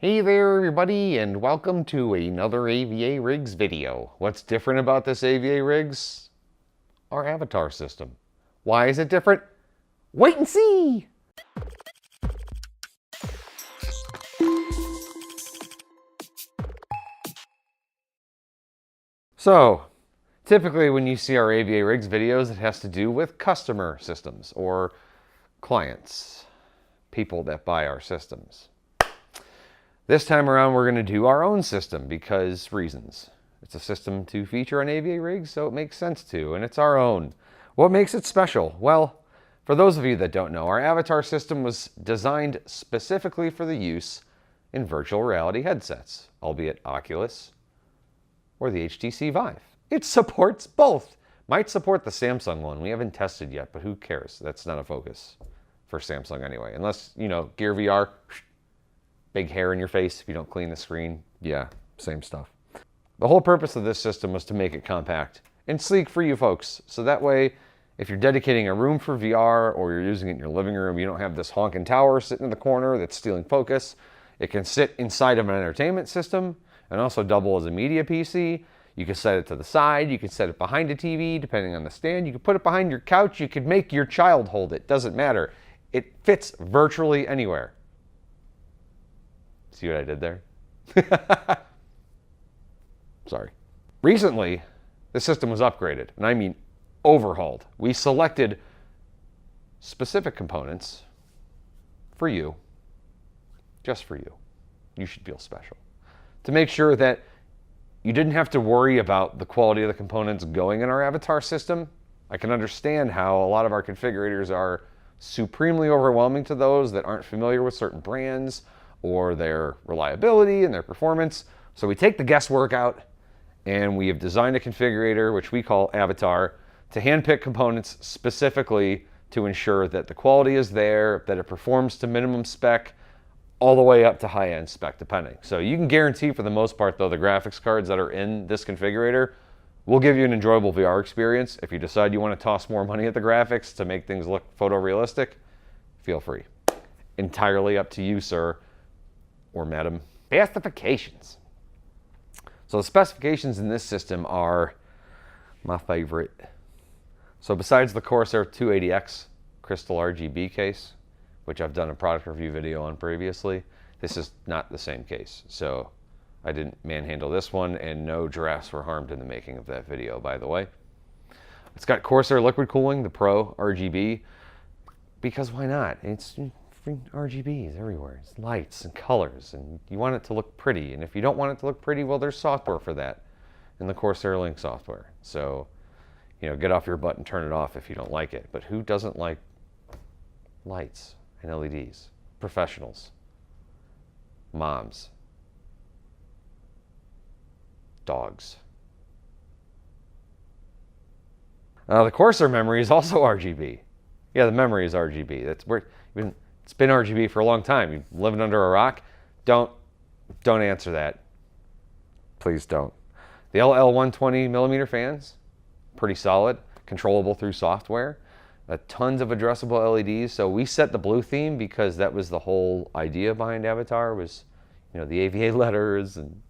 Hey there everybody, and welcome to another AVARigs video. What's different about this AVARigs? Our avatar system. Why is it different? Wait and see! So, typically when you see our AVARigs videos, it has to do with customer systems or clients, people that buy our systems. This time around, we're going to do our own system because reasons. It's a system to feature on AVARigs, so it makes sense to, and it's our own. What makes it special? Well, for those of you that don't know, our avatar system was designed specifically for the use in virtual reality headsets, albeit Oculus or the HTC Vive. It supports both. Might support the Samsung one. We haven't tested yet, but who cares? That's not a focus for Samsung anyway. Unless, you know, Gear VR, big hair in your face if you don't clean the screen. Yeah, same stuff. The whole purpose of this system was to make it compact and sleek for you folks. So that way, if you're dedicating a room for VR or you're using it in your living room, you don't have this honking tower sitting in the corner that's stealing focus. It can sit inside of an entertainment system and also double as a media PC. You can set it to the side. You can set it behind a TV, depending on the stand. You can put it behind your couch. You could make your child hold it. Doesn't matter. It fits virtually anywhere. See what I did there? Sorry. Recently, the system was upgraded, and I mean overhauled. We selected specific components for you, just for you. You should feel special. To make sure that you didn't have to worry about the quality of the components going in our avatar system. I can understand how a lot of our configurators are supremely overwhelming to those that aren't familiar with certain brands or their reliability and their performance. So we take the guesswork out and we have designed a configurator, which we call Avatar, to handpick components specifically to ensure that the quality is there, that it performs to minimum spec, all the way up to high-end spec, depending. So you can guarantee for the most part, though, the graphics cards that are in this configurator will give you an enjoyable VR experience. If you decide you want to toss more money at the graphics to make things look photorealistic, feel free. Entirely up to you, sir. Or madam. Specifications. So the specifications in this system are my favorite. So besides the Corsair 280X crystal RGB case, which I've done a product review video on previously, this is not the same case. So I didn't manhandle this one, and no giraffes were harmed in the making of that video, by the way. It's got Corsair liquid cooling, the Pro RGB, because why not? It's RGBs everywhere. It's lights and colors, and you want it to look pretty. And if you don't want it to look pretty, well, there's software for that in the Corsair Link software. So, you know, get off your butt and turn it off if you don't like it. But who doesn't like lights and LEDs? Professionals, moms, dogs. The Corsair memory is also RGB. Yeah, the memory is RGB. That's where it's been RGB for a long time. You're living under a rock. Don't answer that. Please don't. The LL120mm fans, pretty solid, controllable through software. Tons of addressable LEDs. So we set the blue theme because that was the whole idea behind Avatar, was, you know, the AVA letters and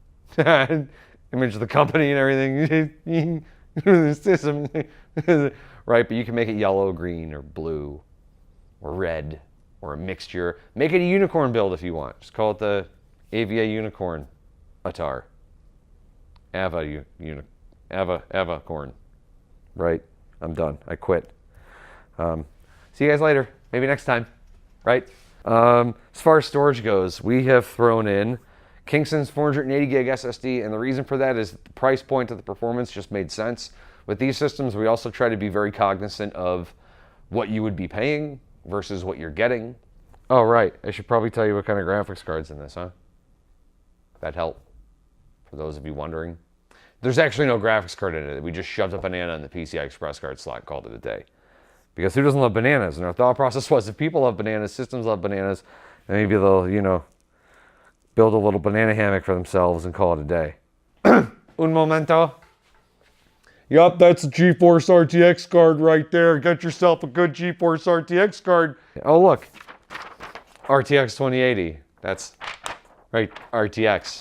image of the company and everything. Right, but you can make it yellow, green, or blue, or red, or a mixture. Make it a unicorn build if you want. Just call it the AVA Unicorn Atar. Avacorn. Right, I'm done. I quit. See you guys later. Maybe next time. Right? As far as storage goes, we have thrown in Kingston's 480 gig SSD, and the reason for that is the price point of the performance just made sense. With these systems, we also try to be very cognizant of what you would be paying versus what you're getting. Oh, right. I should probably tell you what kind of graphics card's in this, huh? That'd help, for those of you wondering. There's actually no graphics card in it. We just shoved a banana in the PCI Express card slot, called it a day. Because who doesn't love bananas? And our thought process was, if people love bananas, systems love bananas, maybe they'll, you know, build a little banana hammock for themselves and call it a day. Un momento. Yup, that's a GeForce RTX card right there. Get yourself a good GeForce RTX card. Oh, look. RTX 2080. That's right? RTX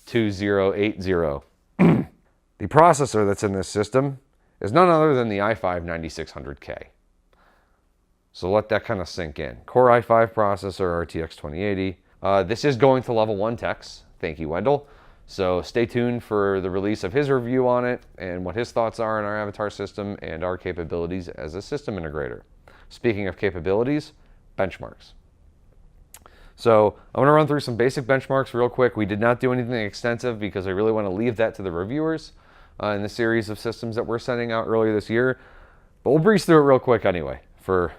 2080. The processor that's in this system is none other than the i5-9600K. So let that kind of sink in. Core i5 processor, RTX 2080. This is going to level 1 techs. Thank you, Wendell. So stay tuned for the release of his review on it and what his thoughts are on our avatar system and our capabilities as a system integrator. Speaking of capabilities, benchmarks. So I'm going to run through some basic benchmarks real quick. We did not do anything extensive because I really want to leave that to the reviewers in the series of systems that we're sending out earlier this year. But we'll breeze through it real quick anyway for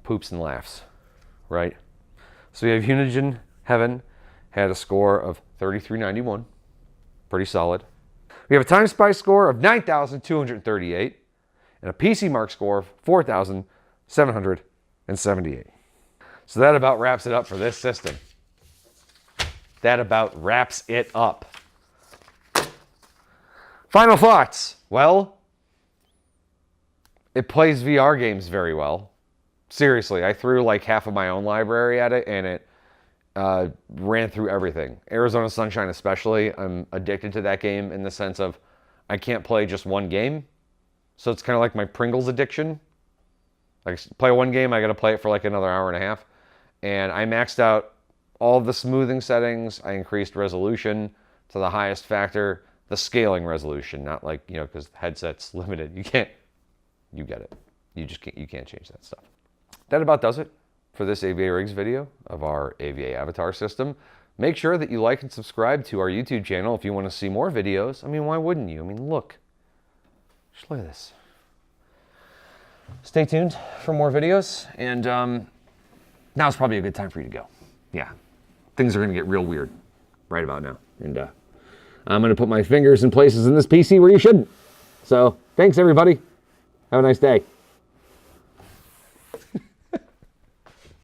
poops and laughs, right? So we have Unigine Heaven, had a score of 3391, pretty solid. We have a Time Spy score of 9,238 and a PC Mark score of 4,778. So that about wraps it up for this system. That about wraps it up. Final thoughts. Well, it plays VR games very well. Seriously, I threw like half of my own library at it and it ran through everything. Arizona Sunshine especially, I'm addicted to that game in the sense of I can't play just one game. So it's kind of like my Pringles addiction. Like play one game, I got to play it for like another hour and a half. And I maxed out all of the smoothing settings. I increased resolution to the highest factor, the scaling resolution, not like, you know, because the headset's limited. You get it. You can't change that stuff. That about does it for this AVARigs video of our AVA avatar system. Make sure that you like and subscribe to our YouTube channel if you want to see more videos. I mean, why wouldn't you? I mean, look. Just look at this. Stay tuned for more videos, and now's probably a good time for you to go. Yeah, things are going to get real weird right about now. And I'm going to put my fingers in places in this PC where you shouldn't. So, thanks everybody. Have a nice day.